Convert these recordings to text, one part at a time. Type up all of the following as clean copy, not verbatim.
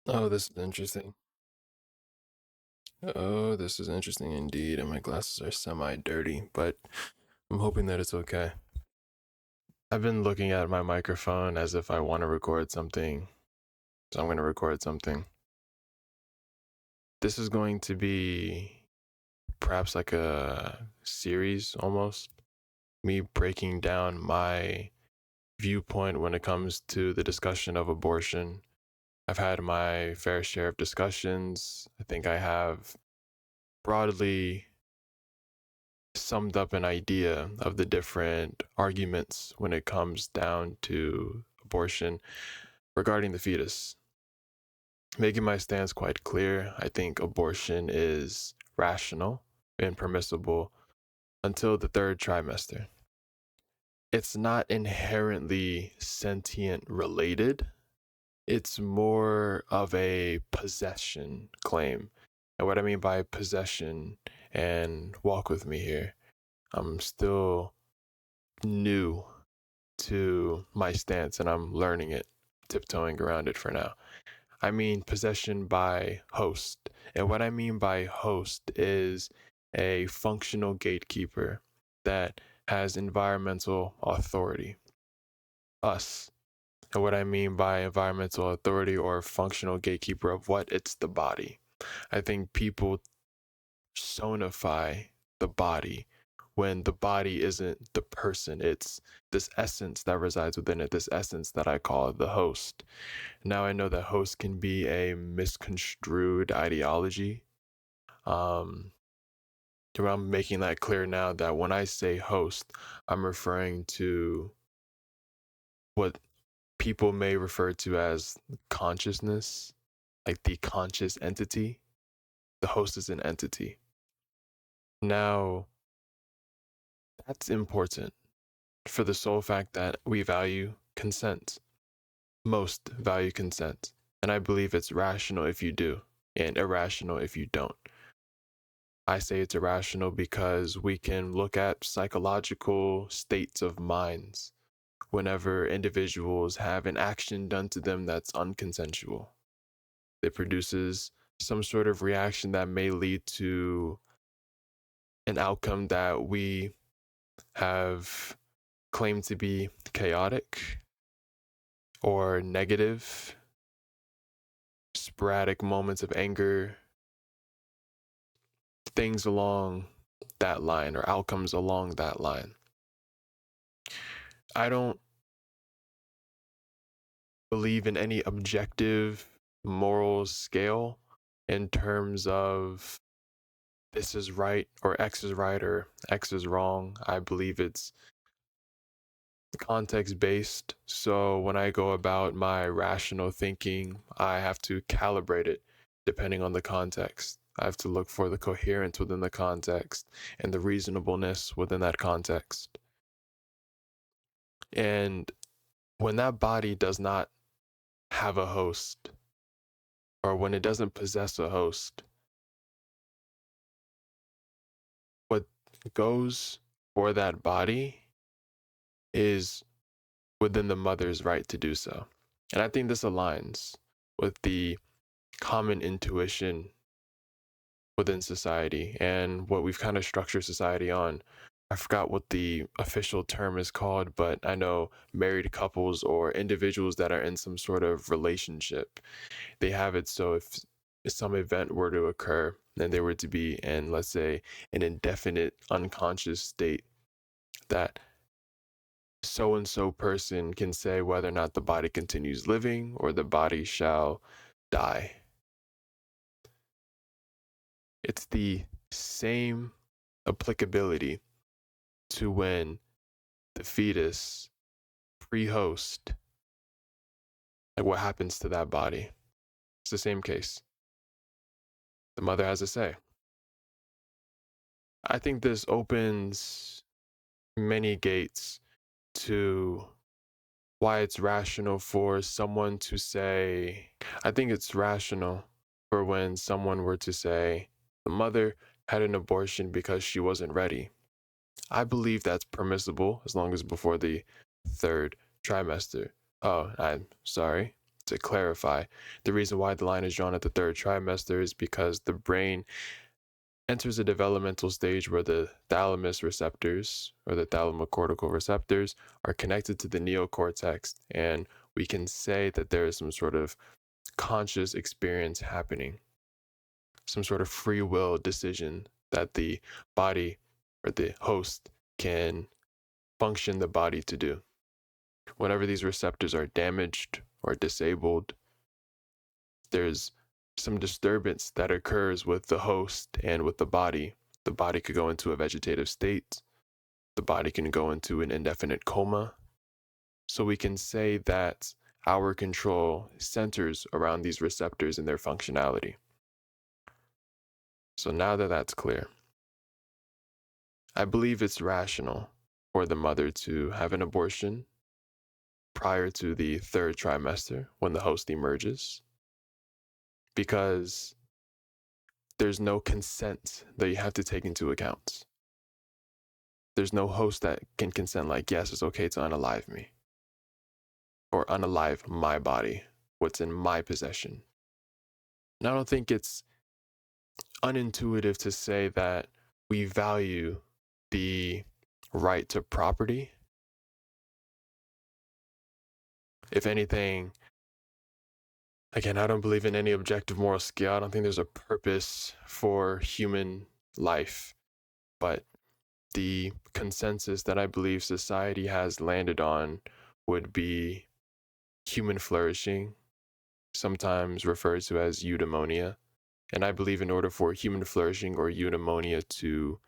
Oh, this is interesting. Oh, this is interesting indeed, and my glasses are semi-dirty, but I'm hoping that it's okay. I've been looking at my microphone as if I want to record something, so I'm going to record something. This is going to be perhaps like a series almost, me breaking down my viewpoint when it comes to the discussion of abortion. I've had my fair share of discussions. I think I have broadly summed up an idea of the different arguments when it comes down to abortion regarding the fetus. Making my stance quite clear, I think abortion is rational and permissible until the third trimester. It's not inherently sentient related. It's more of a possession claim. And what I mean by possession, and walk with me here, I'm still new to my stance and I'm learning it, tiptoeing around it for now. I mean possession by host. And what I mean by host is a functional gatekeeper that has environmental authority. Us. And what I mean by environmental authority or functional gatekeeper of what? It's the body. I think people sonify the body when the body isn't the person. It's this essence that resides within it, this essence that I call the host. Now I know that host can be a misconstrued ideology. Um, I'm making that clear now that when I say host, I'm referring to what people may refer to as consciousness, like the conscious entity. The host is an entity. Now, that's important for the sole fact that we value consent. Most value consent. And I believe it's rational if you do, and irrational if you don't. I say it's irrational because we can look at psychological states of minds whenever individuals have an action done to them that's unconsensual. It produces some sort of reaction that may lead to an outcome that we have claimed to be chaotic or negative, sporadic moments of anger, things along that line or outcomes along that line. I don't believe in any objective moral scale in terms of this is right or X is right or X is wrong. I believe it's context based. So when I go about my rational thinking, I have to calibrate it depending on the context. I have to look for the coherence within the context and the reasonableness within that context. And when that body does not have a host, or when it doesn't possess a host, what goes for that body is within the mother's right to do so. And I think this aligns with the common intuition within society and what we've kind of structured society on. I forgot what the official term is called, but I know married couples or individuals that are in some sort of relationship, they have it so if some event were to occur and they were to be in, let's say, an indefinite unconscious state, that so and so person can say whether or not the body continues living or the body shall die. It's the same applicability to when the fetus pre-host, like what happens to that body. It's the same case. The mother has a say. I think this opens many gates to why it's rational for someone to say, I think it's rational for when someone were to say, the mother had an abortion because she wasn't ready. I believe that's permissible as long as before the third trimester. Oh, I'm sorry. to clarify, the reason why the line is drawn at the third trimester is because the brain enters a developmental stage where the thalamus receptors or the thalamocortical receptors are connected to the neocortex, and we can say that there is some sort of conscious experience happening, some sort of free will decision that the body or the host can function the body to do. Whenever these receptors are damaged or disabled, there's some disturbance that occurs with the host and with the body. The body could go into a vegetative state. The body can go into an indefinite coma. So we can say that our control centers around these receptors and their functionality. So now that that's clear, I believe it's rational for the mother to have an abortion prior to the third trimester when the host emerges, because there's no consent that you have to take into account. There's no host that can consent like, yes, it's okay to unalive me or unalive my body, what's in my possession. And I don't think it's unintuitive to say that we value the right to property. If anything, again, I don't believe in any objective moral scale. I don't think there's a purpose for human life. But the consensus that I believe society has landed on would be human flourishing, sometimes referred to as eudaimonia. And I believe in order for human flourishing or eudaimonia to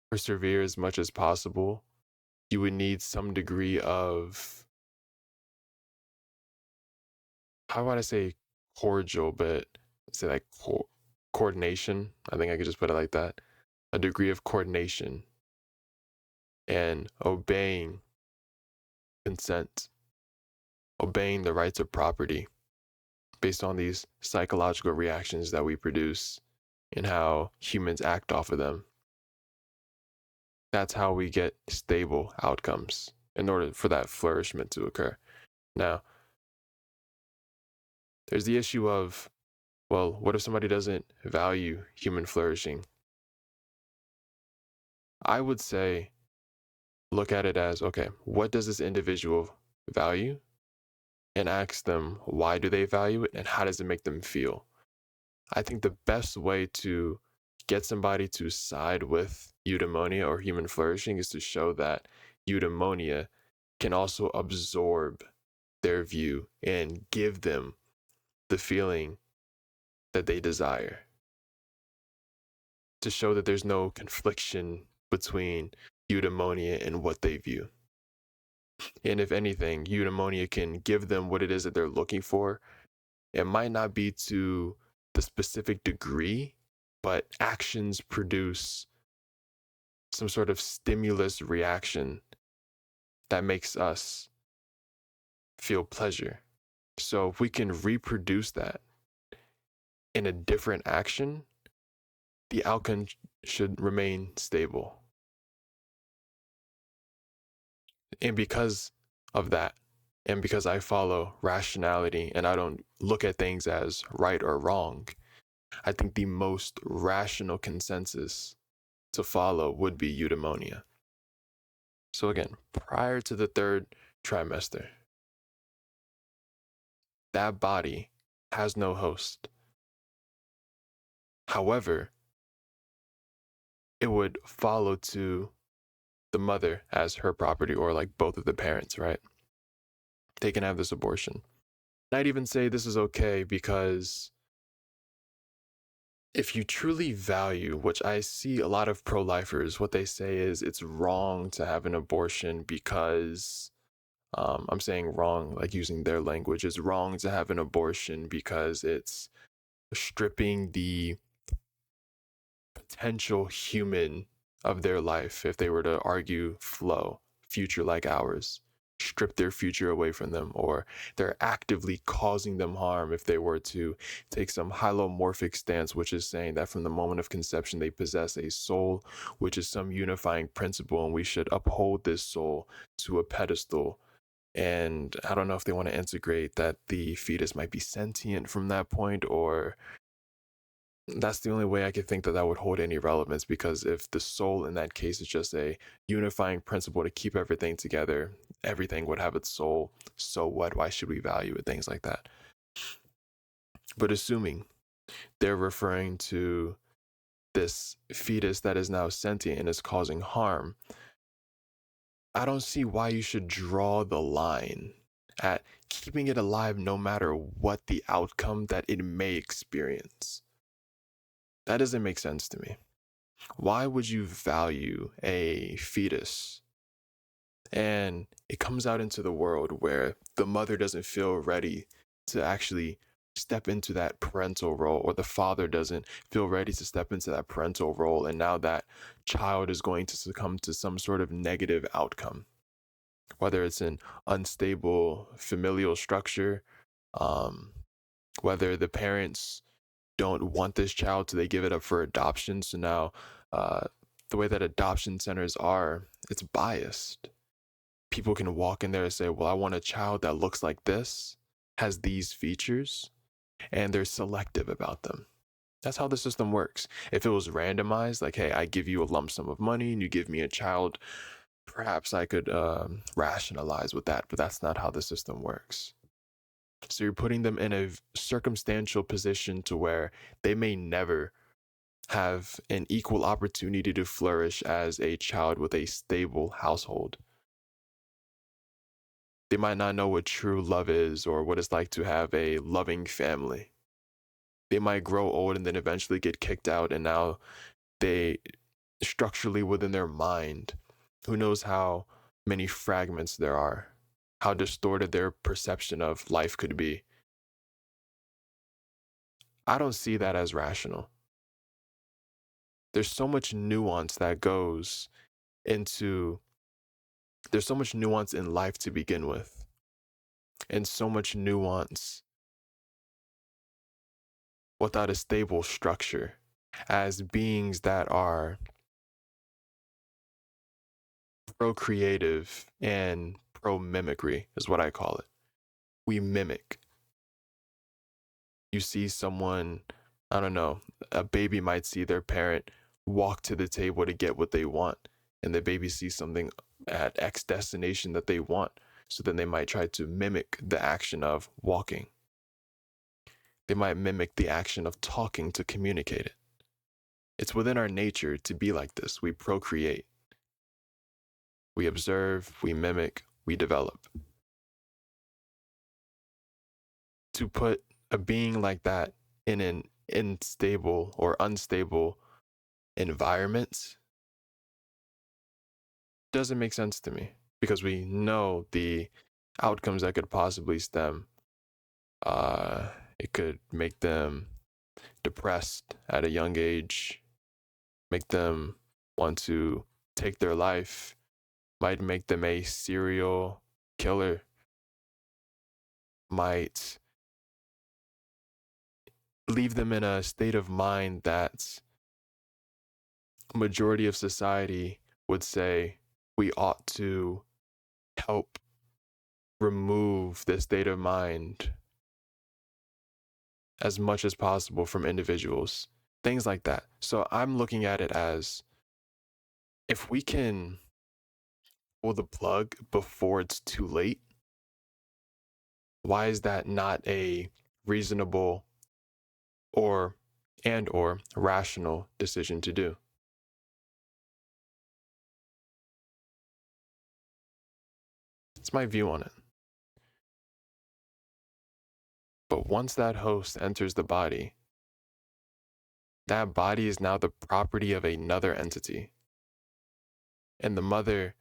persevere as much as possible, you would need some degree of, how would I say cordial, but say like coordination. I think I could just put it like that. A degree of coordination and obeying consent, obeying the rights of property based on these psychological reactions that we produce and how humans act off of them. That's how we get stable outcomes in order for that flourishment to occur. Now, there's the issue of, well, what if somebody doesn't value human flourishing? I would say, look at it as, okay, what does this individual value? And ask them, why do they value it and how does it make them feel? I think the best way to get somebody to side with eudaimonia or human flourishing is to show that eudaimonia can also absorb their view and give them the feeling that they desire. To show that there's no confliction between eudaimonia and what they view. And if anything, eudaimonia can give them what it is that they're looking for. It might not be to the specific degree, but actions produce some sort of stimulus reaction that makes us feel pleasure. So if we can reproduce that in a different action, the outcome should remain stable. And because of that, and because I follow rationality and I don't look at things as right or wrong, I think the most rational consensus to follow would be eudaimonia. So again, prior to the third trimester, that body has no host. However, it would follow to the mother as her property, or like both of the parents, right? They can have this abortion. And I'd even say this is okay because if you truly value, which I see a lot of pro-lifers, what they say is it's wrong to have an abortion because, I'm saying wrong, like using their language, it's wrong to have an abortion because it's stripping the potential human of their life. If they were to argue flow, future like ours, strip their future away from them, or they're actively causing them harm if they were to take some hylomorphic stance, which is saying that from the moment of conception they possess a soul, which is some unifying principle, and we should uphold this soul to a pedestal And I don't know if they want to integrate that the fetus might be sentient from that point, or that's the only way I could think that that would hold any relevance, because if the soul in that case is just a unifying principle to keep everything together, everything would have its soul. So what? Why should we value it? Things like that. But assuming they're referring to this fetus that is now sentient and is causing harm, I don't see why you should draw the line at keeping it alive no matter what the outcome that it may experience. That doesn't make sense to me. Why would you value a fetus and it comes out into the world where the mother doesn't feel ready to actually step into that parental role, or the father doesn't feel ready to step into that parental role, and now that child is going to succumb to some sort of negative outcome, whether it's an unstable familial structure, um, whether the parents don't want this child, so they give it up for adoption. So now, the way that adoption centers are, it's biased. People can walk in there and say, well, I want a child that looks like this, has these features, and they're selective about them. That's how the system works. If it was randomized, like, hey, I give you a lump sum of money and you give me a child, perhaps I could rationalize with that, but that's not how the system works. So you're putting them in a circumstantial position to where they may never have an equal opportunity to flourish as a child with a stable household. They might not know what true love is or what it's like to have a loving family. They might grow old and then eventually get kicked out, and now they structurally within their mind, who knows how many fragments there are, how distorted their perception of life could be. I don't see that as rational. There's so much nuance that goes into, there's so much nuance in life to begin with, and so much nuance without a stable structure as beings that are procreative and pro mimicry, is what I call it. We mimic. You see someone, I don't know, a baby might see their parent walk to the table to get what they want, and the baby sees something at X destination that they want. So then they might try to mimic the action of walking. They might mimic the action of talking to communicate it. It's within our nature to be like this. We procreate. We observe, we mimic, we develop. To put a being like that in an unstable environment doesn't make sense to me, because we know the outcomes that could possibly stem. It could make them depressed at a young age, make them want to take their life, might make them a serial killer, might leave them in a state of mind that majority of society would say we ought to help remove this state of mind as much as possible from individuals, things like that. So I'm looking at it as, if we can pull the plug before it's too late, why is that not a reasonable or rational decision to do? It's my view on it. But once that host enters the body, that body is now the property of another entity. And the mother,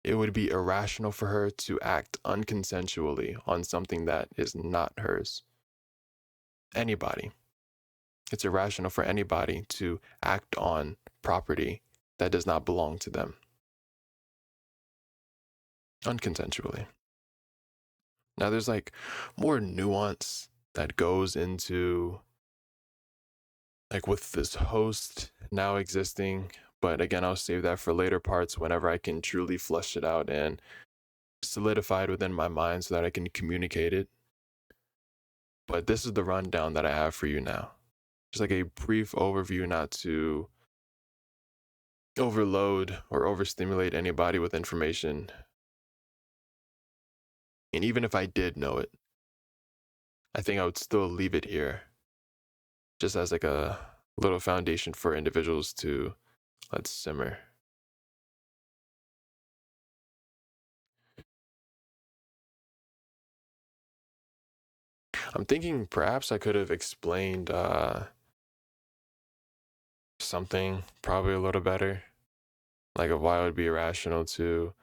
it would be irrational for her to act unconsensually on something that is not hers. Anybody. It's irrational for anybody to act on property that does not belong to them unconsensually. Now, there's like more nuance that goes into, like, with this host now existing, But again, I'll save that for later parts whenever I can truly flush it out and solidify it within my mind so that I can communicate it. But this is the rundown that I have for you now. Just like a brief overview, not to overload or overstimulate anybody with information. And even if I did know it, I think I would still leave it here just as like a little foundation for individuals to let simmer. I'm thinking perhaps I could have explained something probably a little better, like of why it would be irrational to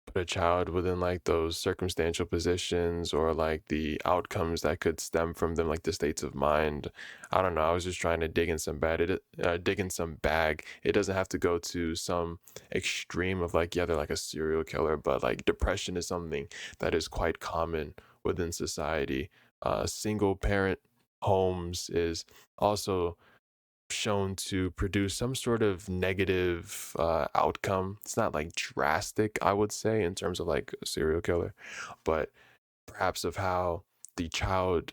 put a child within like those circumstantial positions or like the outcomes that could stem from them, like the states of mind. I don't know. I was just trying to dig in some dig in some bag. It doesn't have to go to some extreme of like, yeah, they're like a serial killer, but like depression is something that is quite common within society. Single parent homes is also shown to produce some sort of negative outcome. It's not like drastic, I would say, in terms of like a serial killer, but perhaps of how the child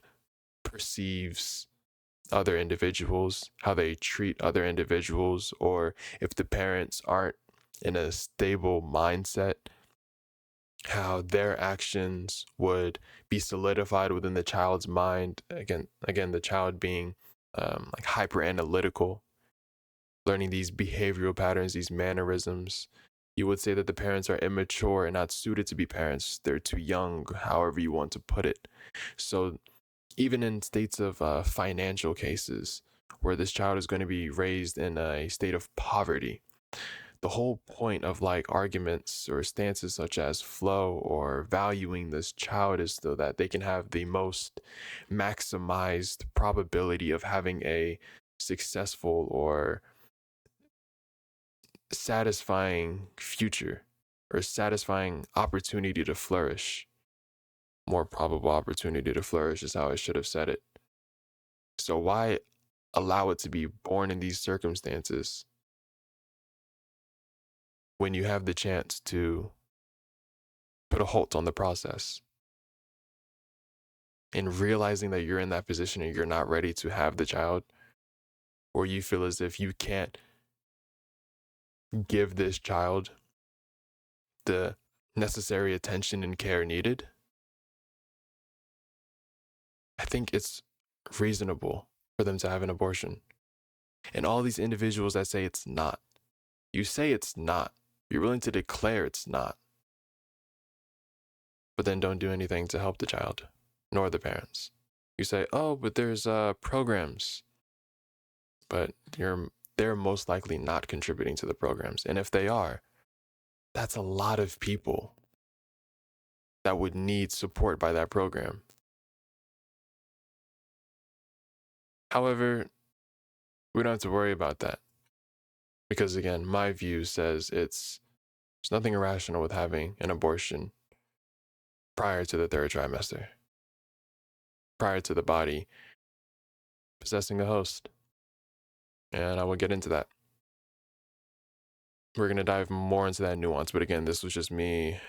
perceives other individuals, how they treat other individuals, or if the parents aren't in a stable mindset, how their actions would be solidified within the child's mind. Again, the child being like hyper analytical, learning these behavioral patterns, these mannerisms. You would say that the parents are immature and not suited to be parents. They're too young, however you want to put it. So even in states of financial cases where this child is going to be raised in a state of poverty, the whole point of like arguments or stances such as flow or valuing this child is so that they can have the most maximized probability of having a successful or satisfying future or satisfying opportunity to flourish. More probable opportunity to flourish is how I should have said it. So why allow it to be born in these circumstances when you have the chance to put a halt on the process? And realizing that you're in that position and you're not ready to have the child, or you feel as if you can't give this child the necessary attention and care needed, I think it's reasonable for them to have an abortion. And all these individuals that say it's not, you say it's not, you're willing to declare it's not, but then don't do anything to help the child, nor the parents. You say, oh, but there's programs, but they're most likely not contributing to the programs. And if they are, that's a lot of people that would need support by that program. However, we don't have to worry about that because, again, my view says there's nothing irrational with having an abortion prior to the third trimester, prior to the body possessing a host. And I will get into that. We're going to dive more into that nuance. But again, this was just me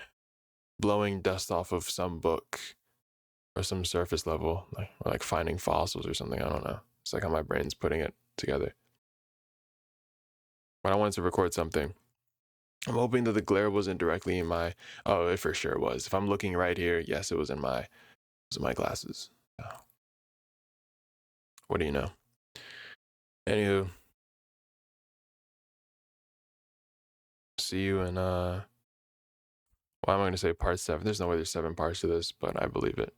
blowing dust off of some book or some surface level, or like finding fossils or something. I don't know. It's like how my brain's putting it together. But I wanted to record something. I'm hoping that the glare wasn't directly in my. Oh, it for sure was. If I'm looking right here, yes, it was in my glasses. Oh. What do you know? Anywho, see you in why am I going to say part 7? There's no way there's 7 parts to this, but I believe it.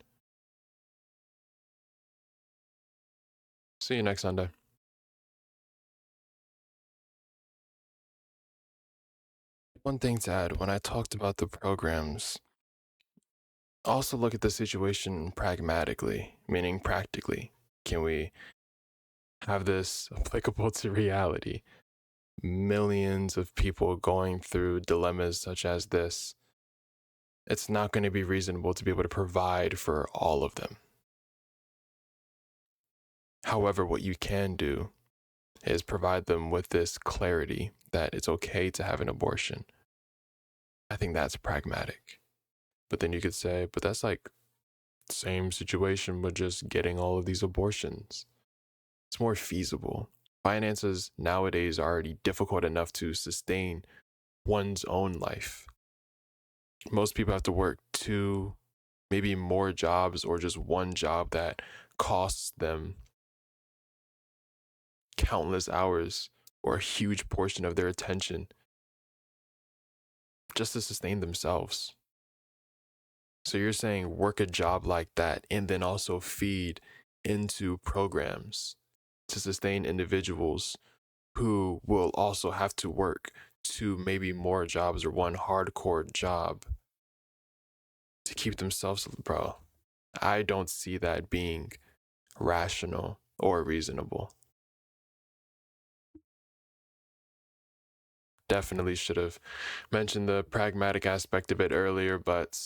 See you next Sunday. One thing to add, when I talked about the programs, also look at the situation pragmatically, meaning practically. Can we have this applicable to reality? Millions of people going through dilemmas such as this. It's not going to be reasonable to be able to provide for all of them. However, what you can do is provide them with this clarity that it's okay to have an abortion. I think that's pragmatic. But then you could say, but that's like same situation, but just getting all of these abortions. It's more feasible. Finances nowadays are already difficult enough to sustain one's own life. Most people have to work two, maybe more jobs, or just one job that costs them countless hours or a huge portion of their attention just to sustain themselves. So you're saying work a job like that and then also feed into programs to sustain individuals who will also have to work two, maybe more jobs or one hardcore job to keep themselves, bro. I don't see that being rational or reasonable. Definitely should have mentioned the pragmatic aspect of it earlier, but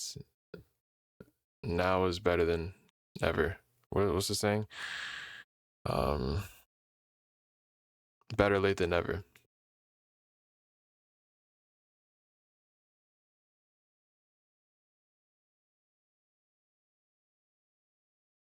now is better than ever. What's the saying? Um, Better late than never.